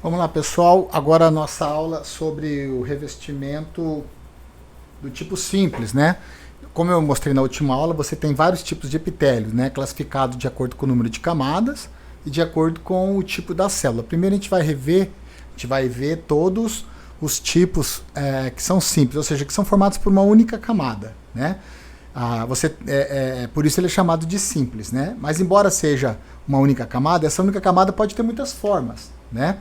Vamos lá, pessoal. Agora a nossa aula sobre o revestimento do tipo simples, né? Como eu mostrei na última aula, você tem vários tipos de epitélios, né? Classificado de acordo com o número de camadas e de acordo com o tipo da célula. Primeiro a gente vai ver todos os tipos que são simples, ou seja, que são formados por uma única camada, né? Por isso ele é chamado de simples, né? Mas embora seja uma única camada, essa única camada pode ter muitas formas, né?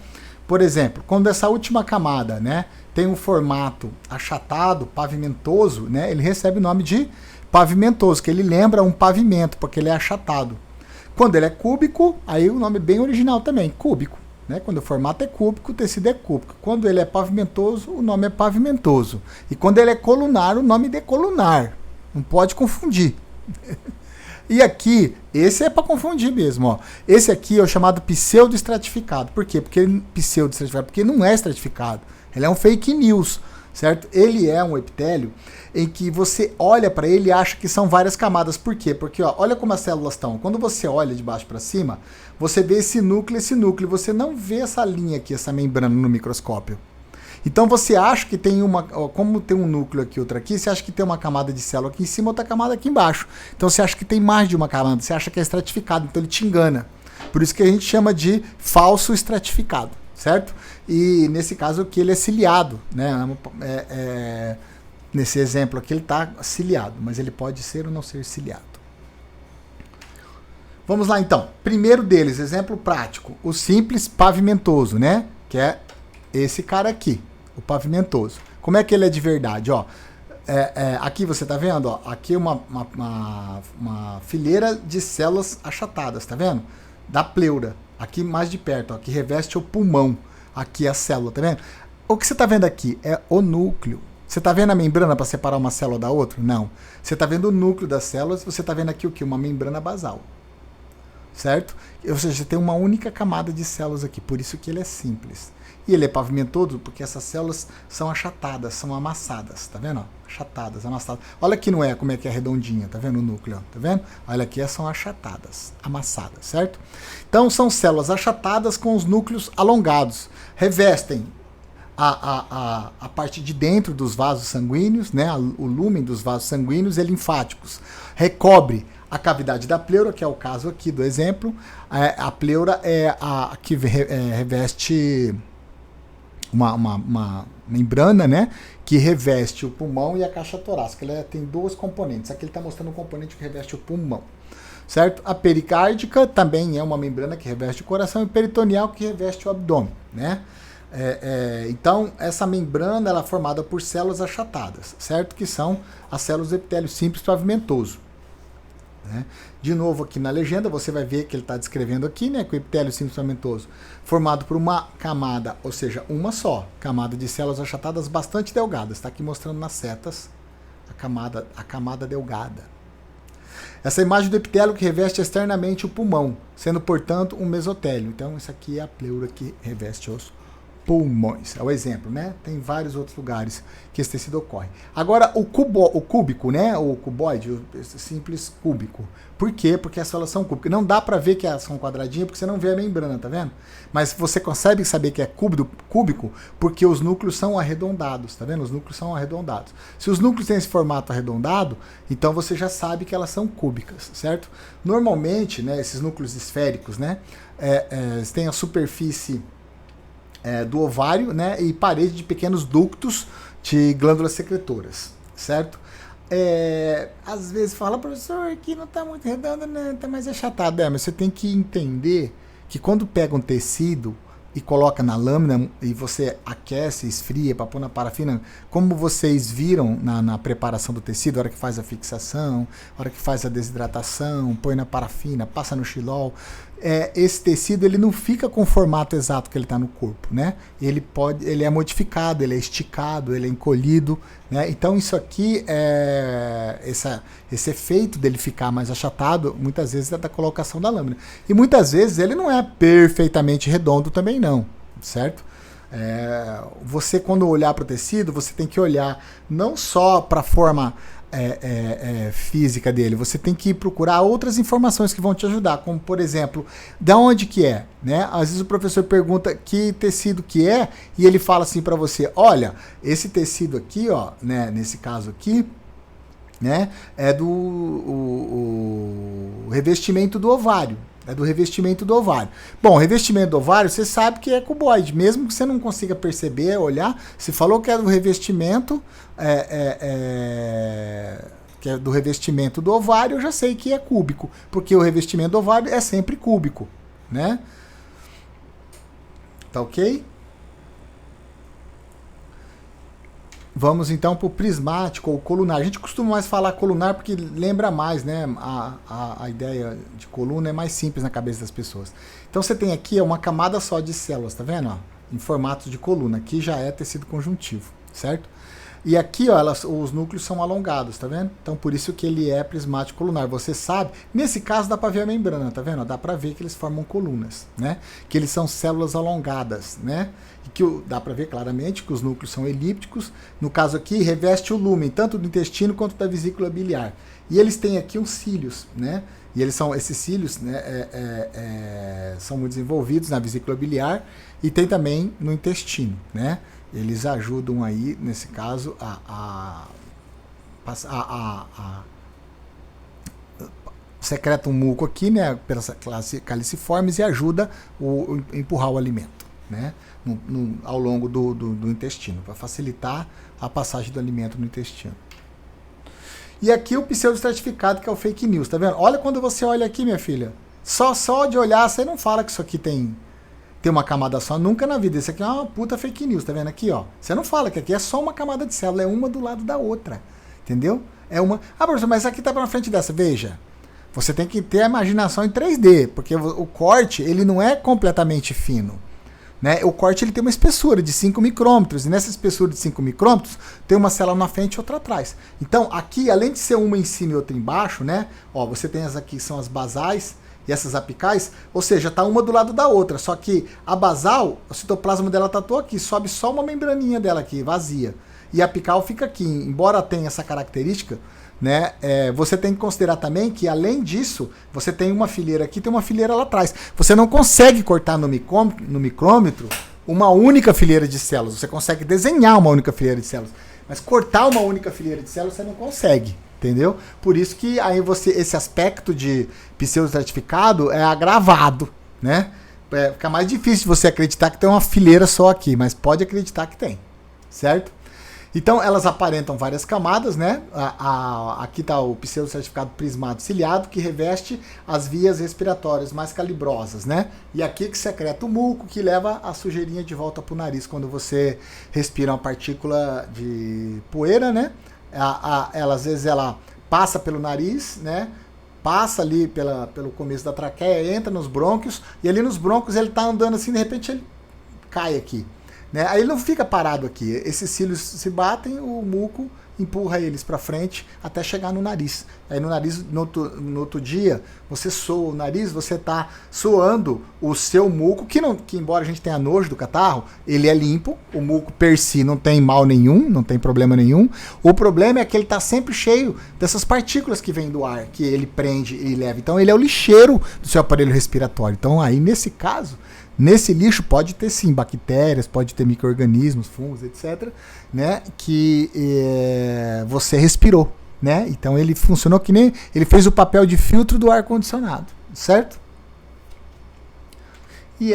Por exemplo, quando essa última camada, né, tem um formato achatado, pavimentoso, né, ele recebe o nome de pavimentoso, que ele lembra um pavimento, porque ele é achatado. Quando ele é cúbico, aí o nome é bem original também, cúbico. Né? Quando o formato é cúbico, o tecido é cúbico. Quando ele é pavimentoso, o nome é pavimentoso. E quando ele é colunar, o nome é colunar. Não pode confundir. E aqui, esse é para confundir mesmo, ó. Esse aqui é o chamado pseudo-estratificado. Por quê? Porque ele pseudo-estratificado, porque não é estratificado. Ele é um fake news, certo? Ele é um epitélio em que você olha para ele e acha que são várias camadas. Por quê? Porque ó, olha como as células estão. Quando você olha de baixo para cima, você vê esse núcleo, você não vê essa linha aqui, essa membrana no microscópio. Então você acha que tem uma, como tem um núcleo aqui, outro aqui, você acha que tem uma camada de célula aqui em cima, outra camada aqui embaixo. Então você acha que tem mais de uma camada, você acha que é estratificado, então ele te engana. Por isso que a gente chama de falso estratificado, certo? E nesse caso aqui ele é ciliado, né? Nesse exemplo aqui ele está ciliado, mas ele pode ser ou não ser ciliado. Vamos lá então. Primeiro deles, exemplo prático, o simples pavimentoso, né? Que é esse cara aqui, o pavimentoso. Como é que ele é de verdade? Ó, aqui você tá vendo? Ó, aqui uma fileira de células achatadas, tá vendo? Da pleura. Aqui mais de perto, ó, que reveste o pulmão. Aqui a célula, tá vendo? O que você tá vendo aqui é o núcleo. Você tá vendo a membrana para separar uma célula da outra? Não. Você tá vendo o núcleo das células, você tá vendo aqui o que? Uma membrana basal. Certo? Ou seja, você tem uma única camada de células aqui, por isso que ele é simples. E ele é pavimentoso porque essas células são achatadas, são amassadas, tá vendo? Achatadas, amassadas. Olha aqui não é como é que é redondinha, tá vendo o núcleo, tá vendo? Olha aqui, são achatadas, amassadas, certo? Então são células achatadas com os núcleos alongados, revestem a parte de dentro dos vasos sanguíneos, né? O lúmen dos vasos sanguíneos e linfáticos, recobre a cavidade da pleura, que é o caso aqui do exemplo. A pleura é a que reveste uma membrana, né, que reveste o pulmão e a caixa torácica. Ela tem dois componentes. Aqui ele está mostrando um componente que reveste o pulmão, certo? A pericárdica também é uma membrana que reveste o coração e peritoneal que reveste o abdômen, né? Então, essa membrana ela é formada por células achatadas, certo? Que são as células do epitélio simples pavimentoso. Né? De novo aqui na legenda você vai ver que ele está descrevendo aqui, né, que o epitélio simples pavimentoso formado por uma camada, ou seja, uma só camada de células achatadas bastante delgadas. Está aqui mostrando nas setas a camada delgada. Essa imagem do epitélio que reveste externamente o pulmão, sendo portanto um mesotélio. Então isso aqui é a pleura que reveste os pulmões. É o exemplo, né? Tem vários outros lugares que esse tecido ocorre. Agora, o cúbico, né? O cuboide, o simples cúbico. Por quê? Porque as células são cúbicas. Não dá para ver que elas são quadradinhas porque você não vê a membrana, tá vendo? Mas você consegue saber que é cúbico porque os núcleos são arredondados, tá vendo? Os núcleos são arredondados. Se os núcleos têm esse formato arredondado, então você já sabe que elas são cúbicas, certo? Normalmente, né, esses núcleos esféricos, né, têm a superfície do ovário, né, e parede de pequenos ductos de glândulas secretoras, certo? Às vezes fala, professor, aqui não está muito redondo, né, está mais achatado. Mas você tem que entender que quando pega um tecido e coloca na lâmina e você aquece, esfria para pôr na parafina, como vocês viram na preparação do tecido, a hora que faz a fixação, a hora que faz a desidratação, põe na parafina, passa no xilol, esse tecido ele não fica com o formato exato que ele está no corpo, né? Ele é modificado, ele é esticado, ele é encolhido, né? Então isso aqui, esse efeito dele ficar mais achatado, muitas vezes é da colocação da lâmina. E muitas vezes ele não é perfeitamente redondo também não, certo? Você quando olhar para o tecido, você tem que olhar não só para a forma física dele. Você tem que procurar outras informações que vão te ajudar, como por exemplo, da onde que é, né? Às vezes o professor pergunta que tecido que é e ele fala assim para você, olha, esse tecido aqui, ó, né? Nesse caso aqui, né? É do o revestimento do ovário. É do revestimento do ovário. Bom, o revestimento do ovário, você sabe que é cuboide. Mesmo que você não consiga perceber, olhar, se falou que é do revestimento, que é do revestimento do ovário, eu já sei que é cúbico. Porque o revestimento do ovário é sempre cúbico, né? Tá ok? Vamos então para o prismático ou colunar. A gente costuma mais falar colunar porque lembra mais, né? A ideia de coluna é mais simples na cabeça das pessoas. Então você tem aqui uma camada só de células, tá vendo? Ó, em formato de coluna. Aqui já é tecido conjuntivo, certo? E aqui, ó, os núcleos são alongados, tá vendo? Então por isso que ele é prismático colunar. Você sabe, nesse caso dá para ver a membrana, tá vendo? Dá para ver que eles formam colunas, né? Que eles são células alongadas, né? E que dá para ver claramente que os núcleos são elípticos. No caso aqui, reveste o lúmen, tanto do intestino quanto da vesícula biliar. E eles têm aqui uns cílios, né? E esses cílios, né, são muito desenvolvidos na vesícula biliar e tem também no intestino, né? Eles ajudam aí, nesse caso, secreta um muco aqui, né, pelas classes caliciformes e ajuda a empurrar o alimento, né, ao longo do intestino, para facilitar a passagem do alimento no intestino. E aqui o pseudoestratificado, que é o fake news, tá vendo? Olha quando você olha aqui, minha filha. Só de olhar, você não fala que isso aqui tem uma camada só, nunca na vida. Isso aqui é uma puta fake news, tá vendo aqui, ó? Você não fala que aqui é só uma camada de célula, é uma do lado da outra, entendeu? É uma... Ah, professor, mas aqui tá pra frente dessa. Veja, você tem que ter a imaginação em 3D, porque o corte, ele não é completamente fino, né? O corte, ele tem uma espessura de 5 micrômetros, e nessa espessura de 5 micrômetros, tem uma célula na frente e outra atrás. Então, aqui, além de ser uma em cima e outra embaixo, né? Ó, você tem as aqui, que são as basais, e essas apicais, ou seja, tá uma do lado da outra, só que a basal, o citoplasma dela tá todo aqui, sobe só uma membraninha dela aqui, vazia, e a apical fica aqui, embora tenha essa característica, né, você tem que considerar também que, além disso, você tem uma fileira aqui, tem uma fileira lá atrás, você não consegue cortar no micrômetro uma única fileira de células, você consegue desenhar uma única fileira de células, mas cortar uma única fileira de células você não consegue. Entendeu? Por isso que aí esse aspecto de pseudoestratificado é agravado, né? Fica mais difícil de você acreditar que tem uma fileira só aqui, mas pode acreditar que tem, certo? Então elas aparentam várias camadas, né? Aqui está o pseudoestratificado prismado ciliado, que reveste as vias respiratórias mais calibrosas, né? E aqui que secreta o muco, que leva a sujeirinha de volta para o nariz quando você respira uma partícula de poeira, né? Ela, às vezes ela passa pelo nariz, né? Passa ali pelo começo da traqueia, entra nos brônquios, e ali nos brônquios ele está andando assim, de repente ele cai aqui, né? Aí ele não fica parado aqui, esses cílios se batem, o muco empurra eles para frente até chegar no nariz. Aí no nariz, no outro dia, você soa o nariz, você está soando o seu muco, que embora a gente tenha nojo do catarro, ele é limpo, o muco per si não tem mal nenhum, não tem problema nenhum. O problema é que ele está sempre cheio dessas partículas que vêm do ar, que ele prende e leva. Então ele é o lixeiro do seu aparelho respiratório. Então aí nesse caso, nesse lixo pode ter sim bactérias, pode ter micro-organismos, fungos, etc., né, que você respirou, né? Então ele funcionou que nem... Ele fez o papel de filtro do ar-condicionado, certo? E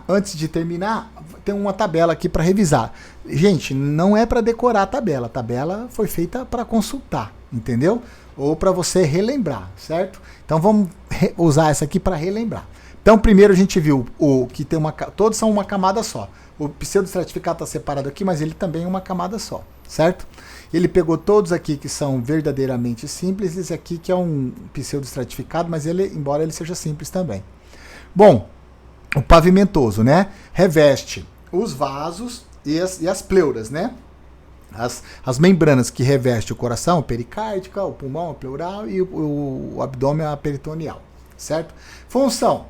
antes de terminar, tem uma tabela aqui para revisar. Gente, não é para decorar a tabela foi feita para consultar, entendeu? Ou para você relembrar, certo? Então vamos usar essa aqui para relembrar. Então, primeiro a gente viu que tem todos são uma camada só. O pseudoestratificado está separado aqui, mas ele também é uma camada só, certo? Ele pegou todos aqui que são verdadeiramente simples, esse aqui que é um pseudoestratificado, mas embora ele seja simples também. Bom, o pavimentoso, né? Reveste os vasos e as pleuras, né? As membranas que revestem o coração, a pericárdica, o pulmão, a pleural e o abdômen, a peritoneal, certo? Função: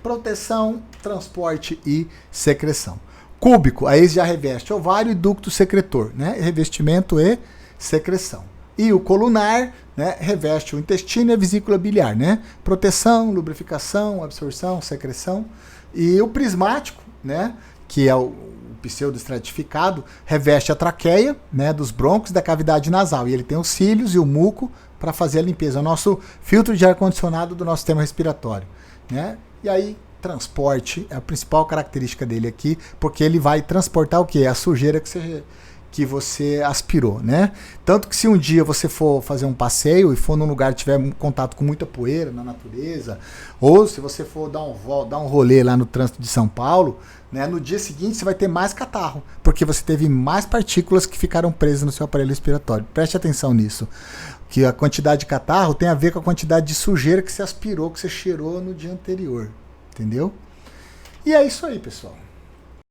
proteção, transporte e secreção. Cúbico, aí já reveste ovário e ducto secretor, né? Revestimento e secreção. E o colunar, né, reveste o intestino e a vesícula biliar, né? Proteção, lubrificação, absorção, secreção. E o prismático, né, que é o pseudoestratificado, reveste a traqueia, né, dos brônquios da cavidade nasal. E ele tem os cílios e o muco para fazer a limpeza. É o nosso filtro de ar-condicionado do nosso sistema respiratório, né? E aí, transporte é a principal característica dele aqui, porque ele vai transportar o quê? A sujeira que você aspirou, né? Tanto que se um dia você for fazer um passeio e for num lugar que tiver contato com muita poeira na natureza, ou se você for dar um rolê lá no trânsito de São Paulo, né, no dia seguinte você vai ter mais catarro, porque você teve mais partículas que ficaram presas no seu aparelho respiratório. Preste atenção nisso, que a quantidade de catarro tem a ver com a quantidade de sujeira que você aspirou, que você cheirou no dia anterior, entendeu? E é isso aí, pessoal.